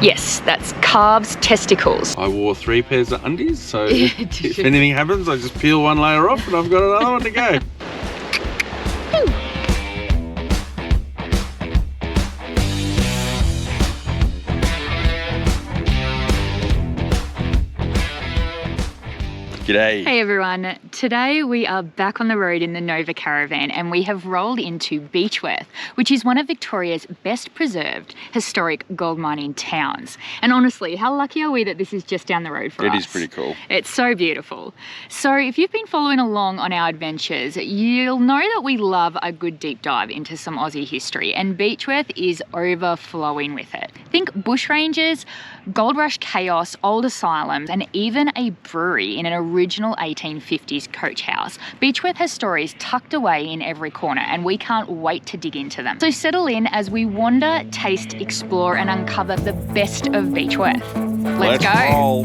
Yes, that's calves' testicles. I wore 3 pairs of undies, so if anything happens, I just peel one layer off and I've got another one to go. G'day. Hey everyone, today we are back on the road in the Nova Caravan and we have rolled into Beechworth, which is one of Victoria's best preserved historic gold mining towns. And honestly, how lucky are we that this is just down the road for us? It is pretty cool. It's so beautiful. So if you've been following along on our adventures, you'll know that we love a good deep dive into some Aussie history, and Beechworth is overflowing with it. Think bushrangers, gold rush chaos, old asylums, and even a brewery in an original 1850s coach house. Beechworth has stories tucked away in every corner and we can't wait to dig into them. So settle in as we wander, taste, explore and uncover the best of Beechworth. Let's go! Roll.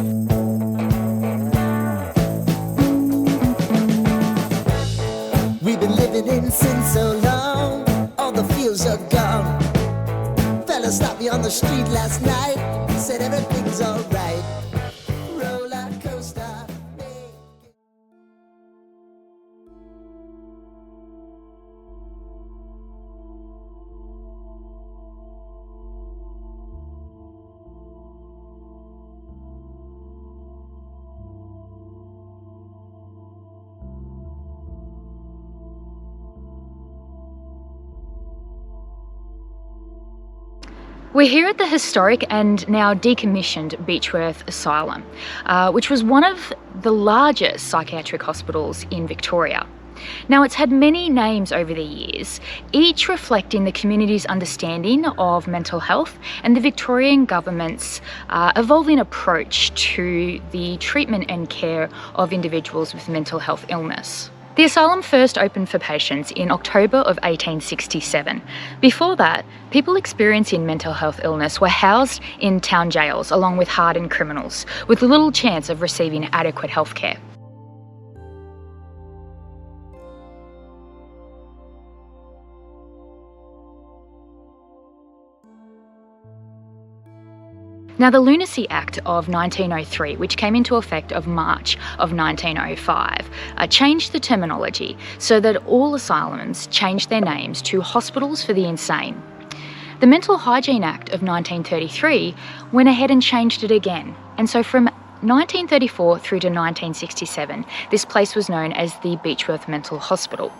We've been living in sin so long, all the fields are gone. Fella stopped me on the street last night, said everything's alright. Roller coaster. We're here at the historic and now decommissioned Beechworth Asylum, which was one of the largest psychiatric hospitals in Victoria. Now, it's had many names over the years, each reflecting the community's understanding of mental health and the Victorian government's evolving approach to the treatment and care of individuals with mental health illness. The asylum first opened for patients in October of 1867. Before that, people experiencing mental health illness were housed in town jails along with hardened criminals, with little chance of receiving adequate health care. Now, the Lunacy Act of 1903, which came into effect of March of 1905, changed the terminology so that all asylums changed their names to hospitals for the insane. The Mental Hygiene Act of 1933 went ahead and changed it again, and so from 1934 through to 1967, this place was known as the Beechworth Mental Hospital.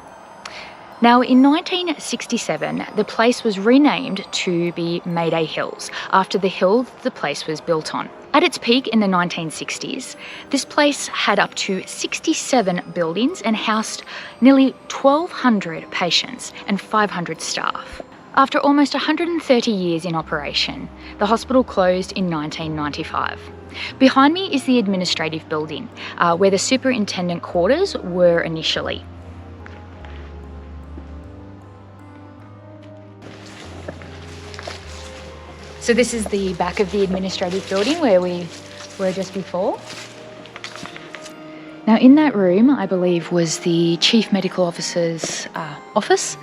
Now, in 1967, the place was renamed to be Mayday Hills, after the hill the place was built on. At its peak in the 1960s, this place had up to 67 buildings and housed nearly 1,200 patients and 500 staff. After almost 130 years in operation, the hospital closed in 1995. Behind me is the administrative building, where the superintendent quarters were initially. So this is the back of the administrative building where we were just before. Now, in that room, I believe, was the Chief Medical Officer's office.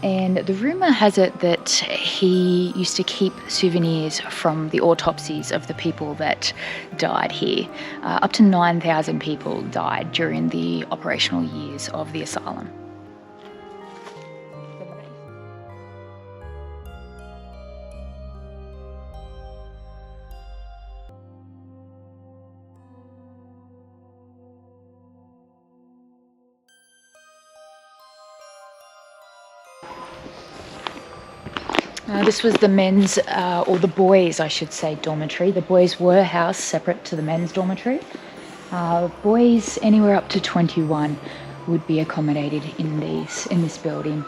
And the rumour has it that he used to keep souvenirs from the autopsies of the people that died here. Up to 9,000 people died during the operational years of the asylum. This was the men's, or the boys, I should say, dormitory. The boys were housed separate to the men's dormitory. Boys anywhere up to 21 would be accommodated in this building.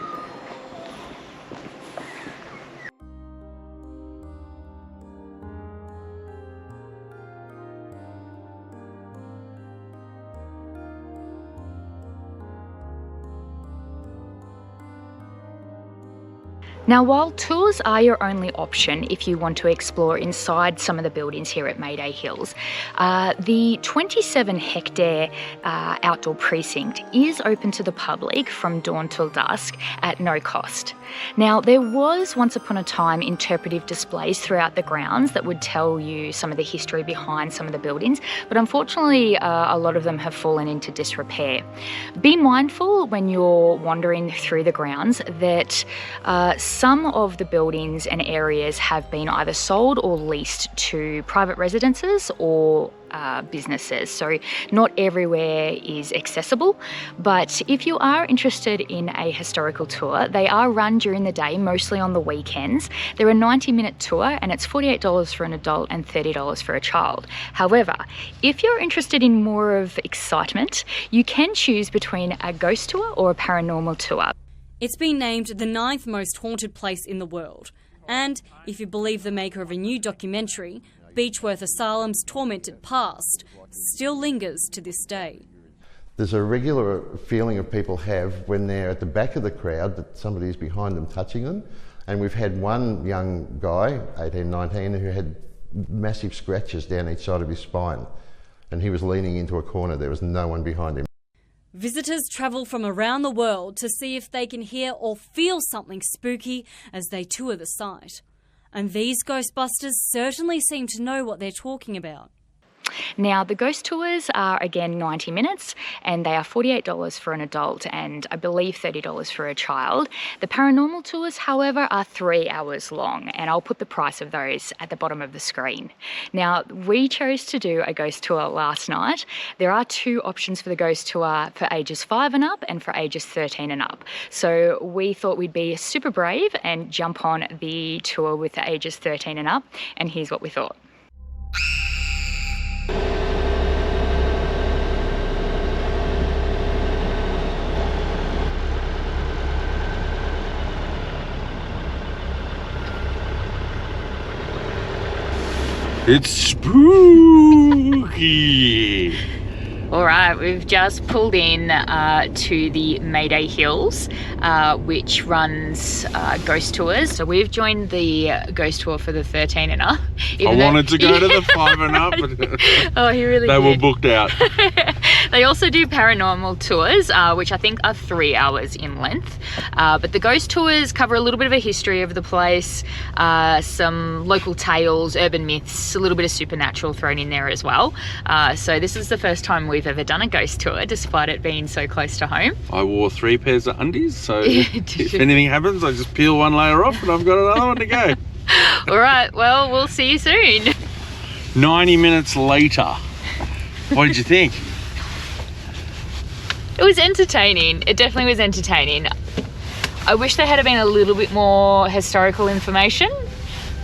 Now, while tours are your only option if you want to explore inside some of the buildings here at Mayday Hills, the 27-hectare outdoor precinct is open to the public from dawn till dusk at no cost. Now, there was once upon a time interpretive displays throughout the grounds that would tell you some of the history behind some of the buildings, but unfortunately a lot of them have fallen into disrepair. Be mindful when you're wandering through the grounds that some of the buildings and areas have been either sold or leased to private residences or businesses, so not everywhere is accessible. But if you are interested in a historical tour, they are run during the day, mostly on the weekends. They're a 90-minute tour and it's $48 for an adult and $30 for a child. However, if you're interested in more of excitement, you can choose between a ghost tour or a paranormal tour. It's been named the 9th most haunted place in the world. And, if you believe the maker of a new documentary, Beechworth Asylum's tormented past still lingers to this day. There's a regular feeling of people have when they're at the back of the crowd that somebody is behind them touching them. And we've had one young guy, 18, 19, who had massive scratches down each side of his spine. And he was leaning into a corner. There was no one behind him. Visitors travel from around the world to see if they can hear or feel something spooky as they tour the site. And these Ghostbusters certainly seem to know what they're talking about. Now, the ghost tours are again 90 minutes and they are $48 for an adult and I believe $30 for a child. The paranormal tours, however, are 3 hours long and I'll put the price of those at the bottom of the screen. Now, we chose to do a ghost tour last night. There are 2 options for the ghost tour for ages 5 and up and for ages 13 and up. So we thought we'd be super brave and jump on the tour with the ages 13 and up, and here's what we thought. It's spooky. All right, we've just pulled in to the Mayday Hills, which runs ghost tours. So we've joined the ghost tour for the 13 and up. I wanted to go to the 5 and up, but oh, he really they did. were booked out. They also do paranormal tours, which I think are 3 hours in length. But the ghost tours cover a little bit of a history of the place, some local tales, urban myths, a little bit of supernatural thrown in there as well. So this is the first time we've ever done a ghost tour, despite it being so close to home. I wore 3 pairs of undies, so if anything happens, I just peel one layer off and I've got another one to go. All right, well, we'll see you soon. 90 minutes later. What did you think? It was entertaining. It definitely was entertaining. I wish there had been a little bit more historical information,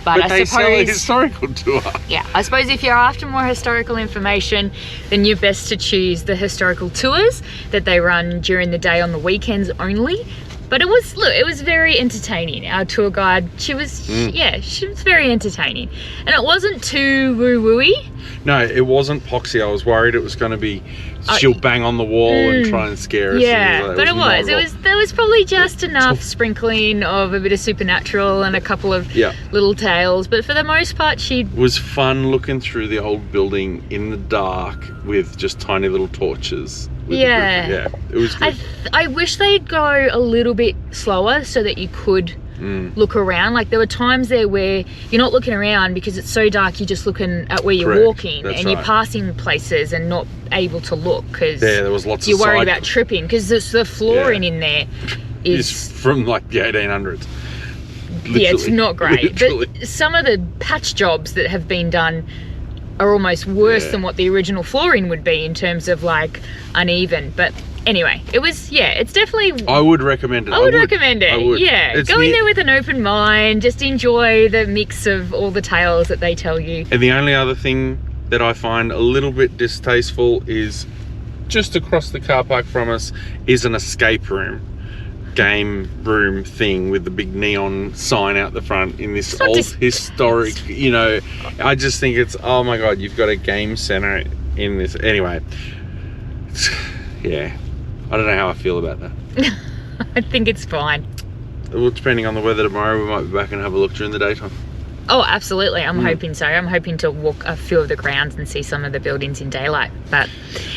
but I they suppose sell a historical tour. Yeah, I suppose if you're after more historical information, then you're best to choose the historical tours that they run during the day on the weekends only. But it was, look, it was very entertaining. Our tour guide, she was very entertaining. And it wasn't too woo-wooey. No, it wasn't poxy. I was worried it was going to be, she'll bang on the wall and try and scare us. Yeah, but it was. There was probably just enough Top. sprinkling of a bit of supernatural and a couple of little tales. But for the most part, It was fun looking through the old building in the dark with just tiny little torches. Yeah, it was good. I wish they'd go a little bit slower so that you could look around. Like there were times there where you're not looking around because it's so dark, you're just looking at where you're walking. That's and you're passing places and not able to look because there was lots you're of worried about tripping because the flooring in there is is from like the 1800s. yeah, it's not great. Literally. But some of the patch jobs that have been done are almost worse than what the original flooring would be in terms of like uneven. But anyway, it was, it's definitely... I would recommend it. I would recommend it. I would. Yeah, go in there with an open mind, just enjoy the mix of all the tales that they tell you. And the only other thing that I find a little bit distasteful is just across the car park from us is an escape room. Game room thing with the big neon sign out the front in this old historic, you know, I just think it's, oh my god, you've got a game center in this. Anyway, yeah, I don't know how I feel about that. I think it's fine. well, depending on the weather tomorrow, we might be back and have a look during the daytime. Oh, absolutely. I'm hoping so. I'm hoping to walk a few of the grounds and see some of the buildings in daylight. But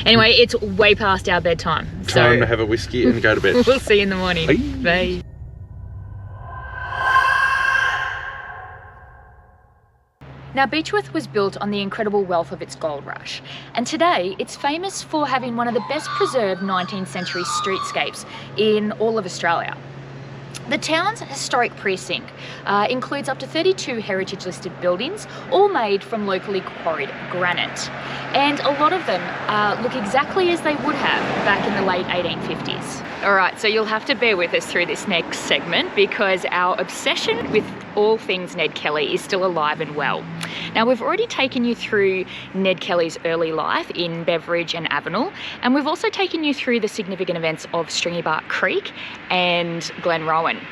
anyway, it's way past our bedtime. Time to have a whiskey and go to bed. We'll see you in the morning. Bye. Bye. Now, Beechworth was built on the incredible wealth of its gold rush, and today it's famous for having one of the best preserved 19th century streetscapes in all of Australia. The town's historic precinct includes up to 32 heritage listed buildings, all made from locally quarried granite. And a lot of them look exactly as they would have back in the late 1850s. All right, so you'll have to bear with us through this next segment because our obsession with all things Ned Kelly is still alive and well. Now, we've already taken you through Ned Kelly's early life in Beveridge and Avenel, and we've also taken you through the significant events of Stringybark Creek and Glenrowan.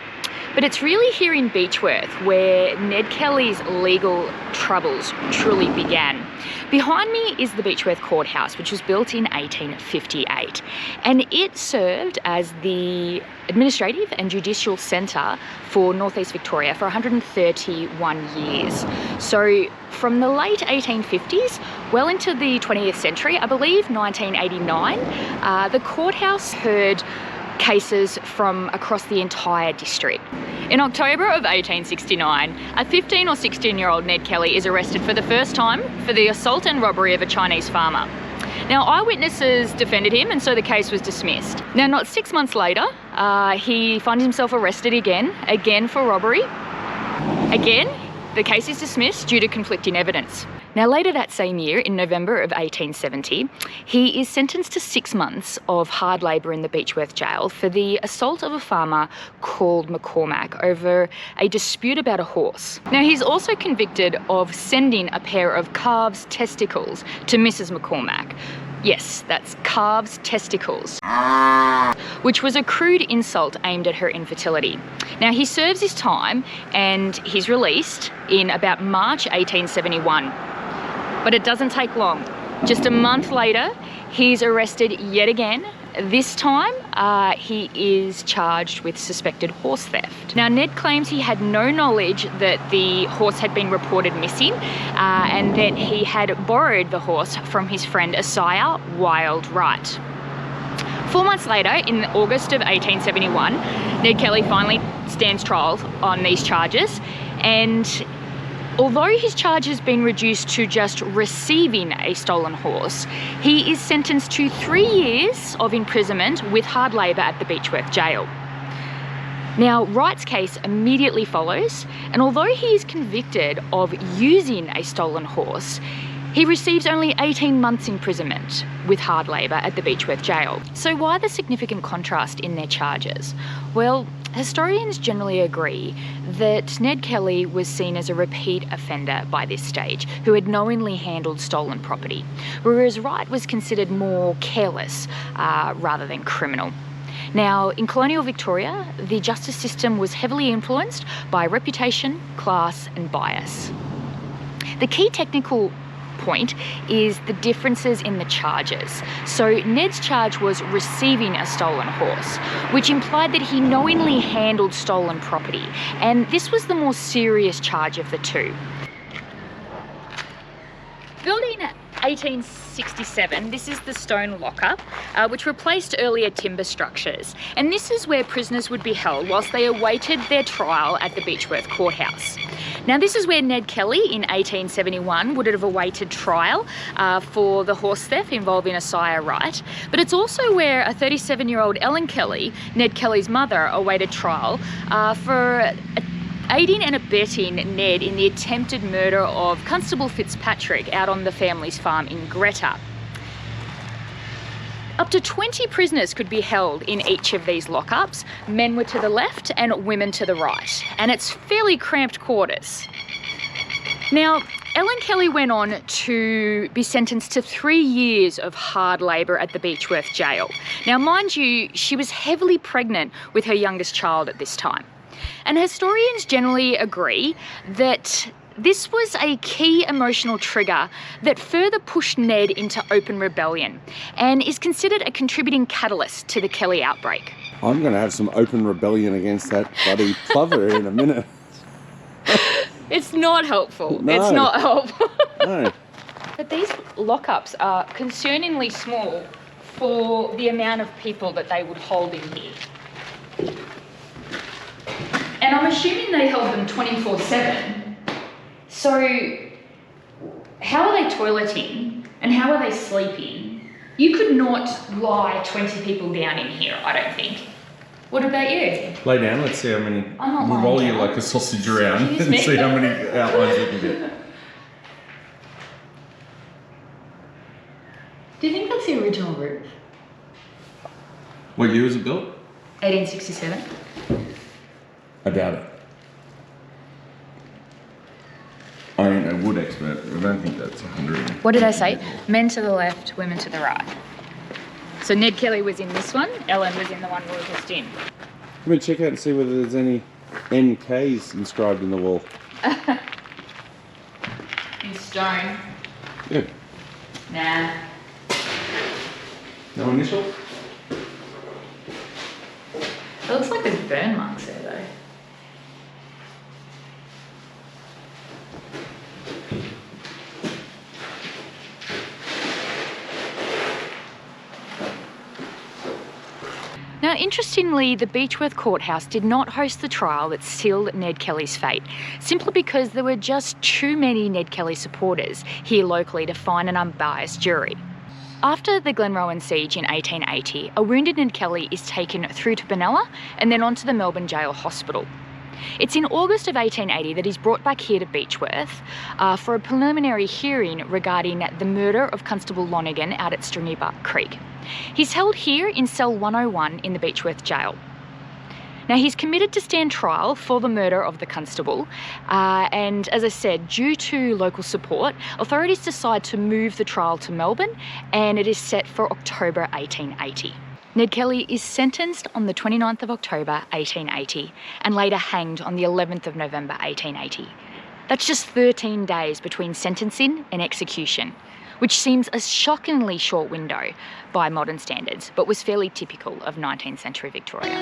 But it's really here in Beechworth where Ned Kelly's legal troubles truly began. Behind me is the Beechworth Courthouse, which was built in 1858, and it served as the administrative and judicial centre for northeast Victoria for 131 years. So from the late 1850s well into the 20th century, I believe 1989, the courthouse heard cases from across the entire district. In October of 1869, a 15 or 16-year-old Ned Kelly is arrested for the first time for the assault and robbery of a Chinese farmer. Now, eyewitnesses defended him, and so the case was dismissed. Now, not 6 months later, he finds himself arrested again for robbery. Again, the case is dismissed due to conflicting evidence. Now, later that same year, in November of 1870, he is sentenced to 6 months of hard labour in the Beechworth jail for the assault of a farmer called McCormack over a dispute about a horse. Now, he's also convicted of sending a pair of calves' testicles to Mrs. McCormack. Yes, that's calves' testicles, which was a crude insult aimed at her infertility. Now, he serves his time and he's released in about March 1871. But it doesn't take long. Just a month later, he's arrested yet again. This time, he is charged with suspected horse theft. Now, Ned claims he had no knowledge that the horse had been reported missing and that he had borrowed the horse from his friend Isaiah Wild Wright. 4 months later, in August of 1871, Ned Kelly finally stands trial on these charges, and although his charge has been reduced to just receiving a stolen horse, he is sentenced to 3 years of imprisonment with hard labour at the Beechworth jail. Now, Wright's case immediately follows, and although he is convicted of using a stolen horse, he receives only 18 months imprisonment with hard labour at the Beechworth jail. So why the significant contrast in their charges? Well, historians generally agree that Ned Kelly was seen as a repeat offender by this stage, who had knowingly handled stolen property, whereas Wright was considered more careless rather than criminal. Now, in colonial Victoria, the justice system was heavily influenced by reputation, class and bias. The key technical point is the differences in the charges. So Ned's charge was receiving a stolen horse, which implied that he knowingly handled stolen property, and this was the more serious charge of the two. Building 1867, this is the stone lockup, which replaced earlier timber structures. And this is where prisoners would be held whilst they awaited their trial at the Beechworth Courthouse. Now, this is where Ned Kelly in 1871 would have awaited trial for the horse theft involving Isaiah Wright. But it's also where a 37-year-old Ellen Kelly, Ned Kelly's mother, awaited trial for aiding and abetting Ned in the attempted murder of Constable Fitzpatrick out on the family's farm in Greta. Up to 20 prisoners could be held in each of these lockups. Men were to the left and women to the right, and it's fairly cramped quarters. Now, Ellen Kelly went on to be sentenced to 3 years of hard labour at the Beechworth jail. Now, mind you, she was heavily pregnant with her youngest child at this time. And historians generally agree that this was a key emotional trigger that further pushed Ned into open rebellion and is considered a contributing catalyst to the Kelly outbreak. I'm going to have some open rebellion against that bloody plover in a minute. It's not helpful. No. It's not helpful. No. But these lockups are concerningly small for the amount of people that they would hold in here. And I'm assuming they held them 24/7. So how are they toileting and how are they sleeping? You could not lie 20 people down in here, I don't think. What about you? Lay down, let's see how many. I'm not We'll lying roll you down. like a sausage around Excuse and me. see how many outlines you can get. Do you think that's the original roof? What year was it built? 1867. I doubt it. I ain't a wood expert, but I don't think that's 100. What did I say? Men to the left, women to the right. So Ned Kelly was in this one, Ellen was in the one we were just in. Come and check out and see whether there's any NKs inscribed in the wall. In stone. Yeah. Nah. No initial? It looks like there's burn marks there though. Now, interestingly, the Beechworth Courthouse did not host the trial that sealed Ned Kelly's fate, simply because there were just too many Ned Kelly supporters here locally to find an unbiased jury. After the Glenrowan siege in 1880, a wounded Ned Kelly is taken through to Benalla and then onto the Melbourne Jail Hospital. It's in August of 1880 that he's brought back here to Beechworth for a preliminary hearing regarding the murder of Constable Lonergan out at Stringybark Creek. He's held here in cell 101 in the Beechworth Jail. Now, he's committed to stand trial for the murder of the constable, and as I said, due to local support, authorities decide to move the trial to Melbourne, and it is set for October 1880. Ned Kelly is sentenced on the 29th of October 1880 and later hanged on the 11th of November 1880. That's just 13 days between sentencing and execution, which seems a shockingly short window by modern standards, but was fairly typical of 19th century Victoria.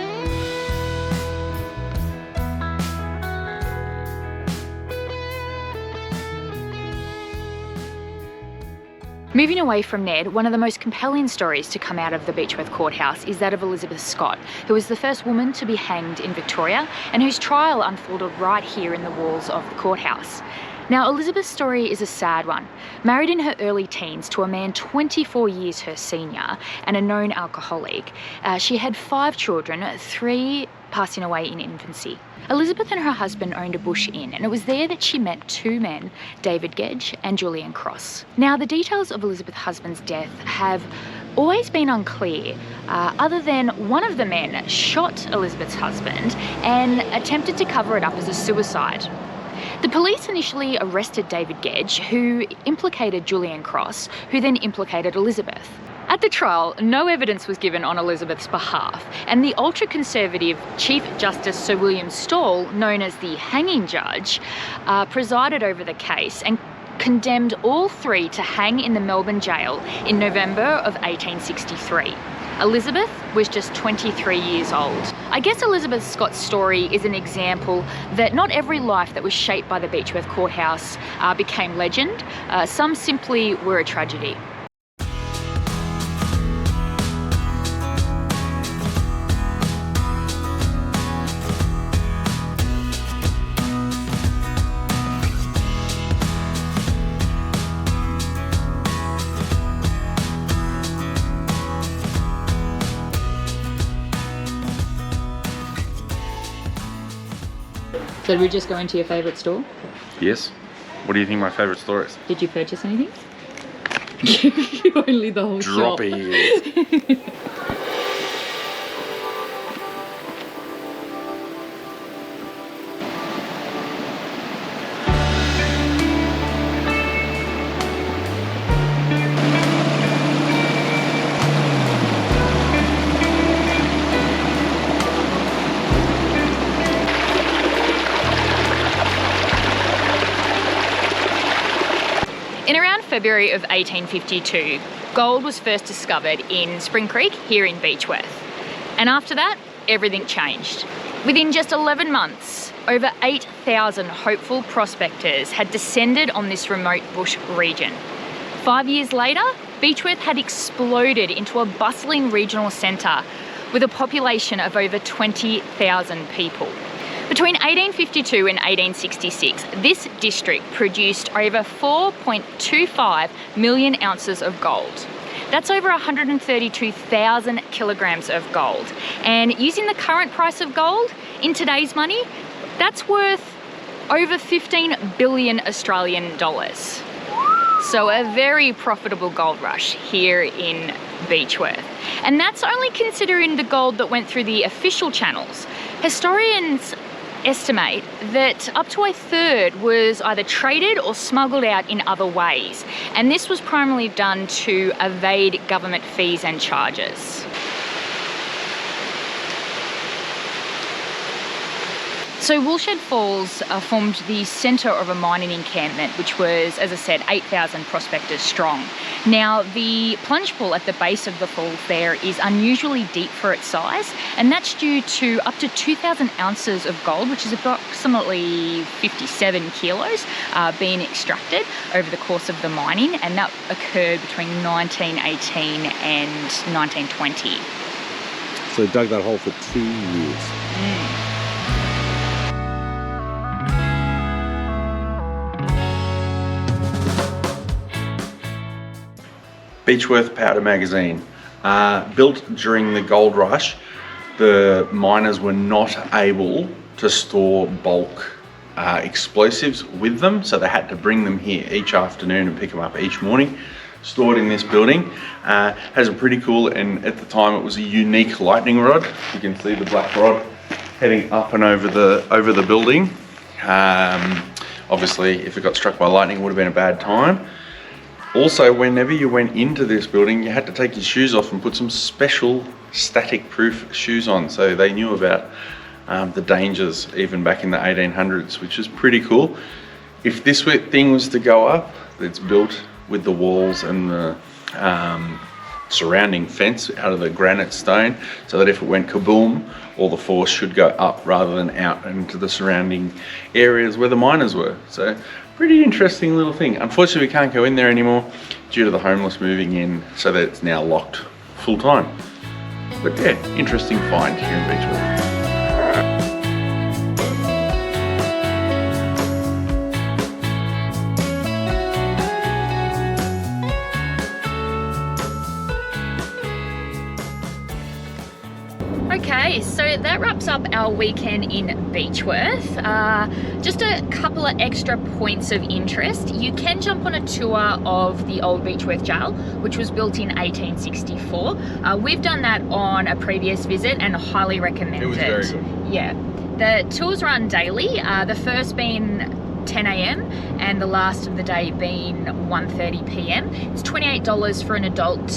Moving away from Ned, one of the most compelling stories to come out of the Beechworth Courthouse is that of Elizabeth Scott, who was the first woman to be hanged in Victoria and whose trial unfolded right here in the walls of the courthouse. Now, Elizabeth's story is a sad one. Married in her early teens to a man 24 years her senior and a known alcoholic, she had 5 children, 3 passing away in infancy. Elizabeth and her husband owned a bush inn, and it was there that she met 2 men, David Gedge and Julian Cross. Now, the details of Elizabeth's husband's death have always been unclear, other than one of the men shot Elizabeth's husband and attempted to cover it up as a suicide. The police initially arrested David Gedge, who implicated Julian Cross, who then implicated Elizabeth. At the trial, no evidence was given on Elizabeth's behalf, and the ultra-conservative Chief Justice Sir William Stawell, known as the hanging judge, presided over the case and condemned all 3 to hang in the Melbourne jail in November of 1863. Elizabeth was just 23 years old. I guess Elizabeth Scott's story is an example that not every life that was shaped by the Beechworth Courthouse became legend. Some simply were a tragedy. So did we just go into your favourite store? Yes. What do you think my favourite store is? Did you purchase anything? Only the whole shop. Droppy. In around February of 1852, gold was first discovered in Spring Creek here in Beechworth. And after that, everything changed. Within just 11 months, over 8,000 hopeful prospectors had descended on this remote bush region. 5 years later, Beechworth had exploded into a bustling regional centre with a population of over 20,000 people. Between 1852 and 1866, this district produced over 4.25 million ounces of gold. That's over 132,000 kilograms of gold. And using the current price of gold in today's money, that's worth over 15 billion Australian dollars. So a very profitable gold rush here in Beechworth. And that's only considering the gold that went through the official channels. Historians estimate that up to a third was either traded or smuggled out in other ways. And this was primarily done to evade government fees and charges. So Woolshed Falls formed the centre of a mining encampment, which was, as I said, 8,000 prospectors strong. Now, the plunge pool at the base of the falls there is unusually deep for its size, and that's due to up to 2,000 ounces of gold, which is approximately 57 kilos, being extracted over the course of the mining, and that occurred between 1918 and 1920. So they dug that hole for 2 years. Beechworth powder magazine. Built during the gold rush, the miners were not able to store bulk explosives with them, so they had to bring them here each afternoon and pick them up each morning. Stored in this building. Has a pretty cool, and at the time it was a unique lightning rod. You can see the black rod heading up and over the building. Obviously, if it got struck by lightning, it would have been a bad time. Also, whenever you went into this building, you had to take your shoes off and put some special static-proof shoes on. So they knew about the dangers even back in the 1800s, which is pretty cool. If this thing was to go up, it's built with the walls and the surrounding fence out of the granite stone, so that if it went kaboom, all the force should go up rather than out into the surrounding areas where the miners were. So pretty interesting little thing. Unfortunately, we can't go in there anymore due to the homeless moving in, so that it's now locked full time. But yeah, interesting find here in Beechworth. Okay, so that wraps up our weekend in Beechworth. Just a couple of extra points of interest. You can jump on a tour of the old Beechworth Jail, which was built in 1864. We've done that on a previous visit and highly recommend it. It was very good. Yeah. The tours run daily, the first being 10 a.m. and the last of the day being 1:30 p.m. It's $28 for an adult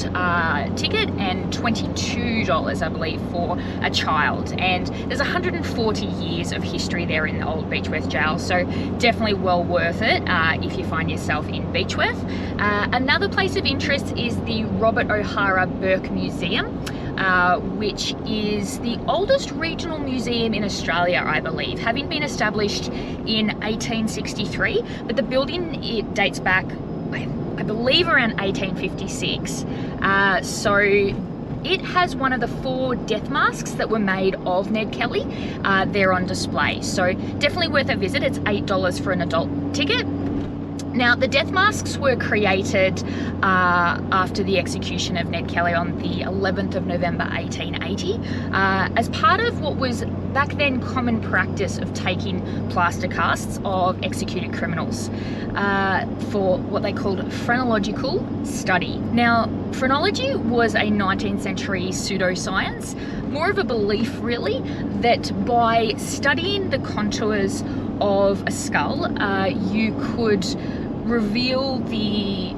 ticket and $22, I believe, for a child. And there's 140 years of history there in the old Beechworth Jail, so definitely well worth it if you find yourself in Beechworth. Another place of interest is the Robert O'Hara Burke Museum, which is the oldest regional museum in Australia, I believe, having been established in 1863, but the building, it dates back, I believe, around 1856. So it has one of the 4 death masks that were made of Ned Kelly there on display, so definitely worth a visit. It's $8 for an adult ticket. Now, the death masks were created after the execution of Ned Kelly on the 11th of November 1880 as part of what was back then common practice of taking plaster casts of executed criminals for what they called phrenological study. Now, phrenology was a 19th century pseudoscience, more of a belief really, that by studying the contours of a skull, you could reveal the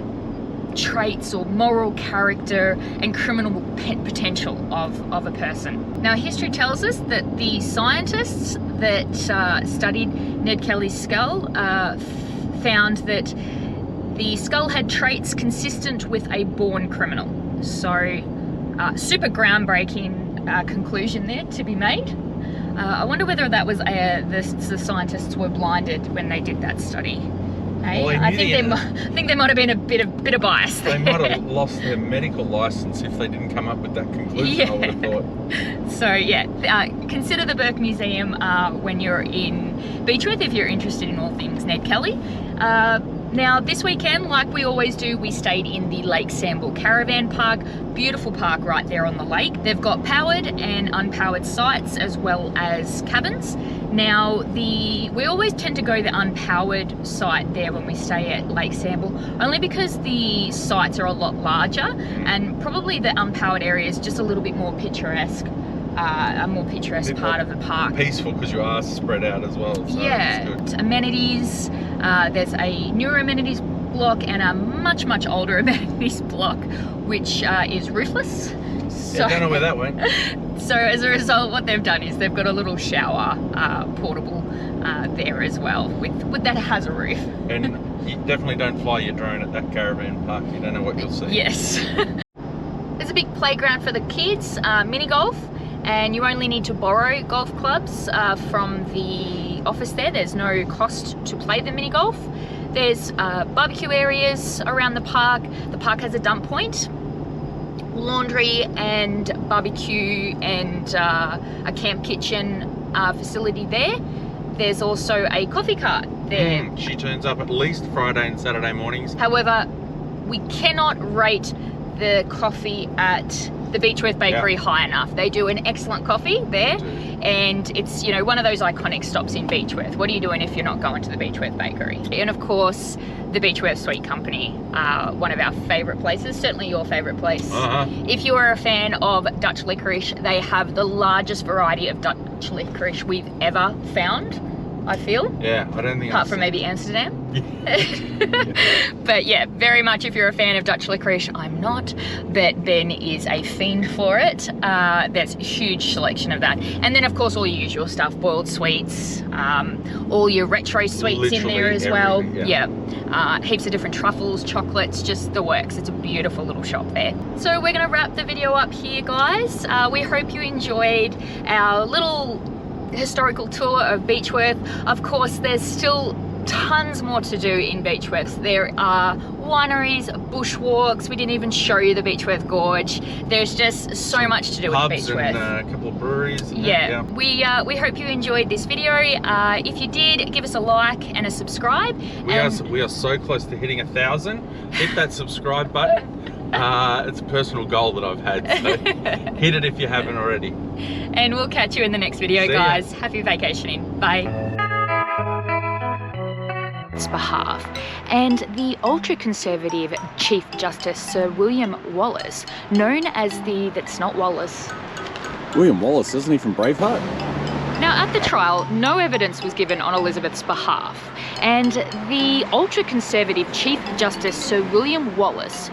traits or moral character and criminal potential of a person. Now, history tells us that the scientists that studied Ned Kelly's skull found that the skull had traits consistent with a born criminal. So super groundbreaking conclusion there to be made. I wonder whether that was the scientists were blinded when they did that study. Hey? Well, I think there might have been a bit of bias there. They might have lost their medical license if they didn't come up with that conclusion, I would have thought. So yeah, consider the Burke Museum when you're in Beechworth if you're interested in all things Ned Kelly. Now this weekend, like we always do, we stayed in the Lake Samble Caravan Park. Beautiful park right there on the lake. They've got powered and unpowered sites as well as cabins. Now we always tend to go the unpowered site there when we stay at Lake Samble, only because the sites are a lot larger and probably the unpowered area is just a little bit more picturesque. A more picturesque part of the park. Peaceful because you are spread out as well. So yeah, it's good. Amenities. There's a newer amenities block and a much older amenities block, which is roofless. So, I don't know where that went. So as a result, what they've done is they've got a little shower portable there as well, with that has a roof. And you definitely don't fly your drone at that caravan park. You don't know what you'll see. Yes. There's a big playground for the kids, mini golf. And you only need to borrow golf clubs from the office there. There's no cost to play the mini golf. There's barbecue areas around the park. The park has a dump point, laundry and barbecue and a camp kitchen facility there. There's also a coffee cart there. She turns up at least Friday and Saturday mornings. However, we cannot rate the coffee at the Beechworth Bakery high enough. They do an excellent coffee there, and it's, you know, one of those iconic stops in Beechworth. What are you doing if you're not going to the Beechworth Bakery? And of course, the Beechworth Sweet Company, one of our favourite places, certainly your favourite place. If you are a fan of Dutch licorice, they have the largest variety of Dutch licorice we've ever found, I feel. Yeah, I don't think apart from maybe Amsterdam. But yeah, very much if you're a fan of Dutch licorice, I'm not, but Ben is a fiend for it. There's a huge selection of that. And then of course all your usual stuff, boiled sweets, all your retro sweets in there as well. Heaps of different truffles, chocolates, just the works. It's a beautiful little shop there. So we're gonna wrap the video up here, guys. We hope you enjoyed our little historical tour of Beechworth. Of course, there's still tons more to do in Beechworth. There are wineries, bushwalks. We didn't even show you the Beechworth Gorge. There's just so much to do in Beechworth. And a couple of breweries. Yeah. We hope you enjoyed this video. If you did, give us a like and a subscribe. We are so close to hitting 1,000. Hit that subscribe button. It's a personal goal that I've had, so hit it if you haven't already. And we'll catch you in the next video, guys. Happy vacationing. Bye. Behalf, and the ultra-conservative Chief Justice Sir William Wallace, known as that's not Wallace. William Wallace, isn't he from Braveheart? Now, at the trial, no evidence was given on Elizabeth's behalf, and the ultra-conservative Chief Justice Sir William Wallace,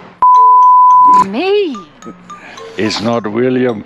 me, is not William.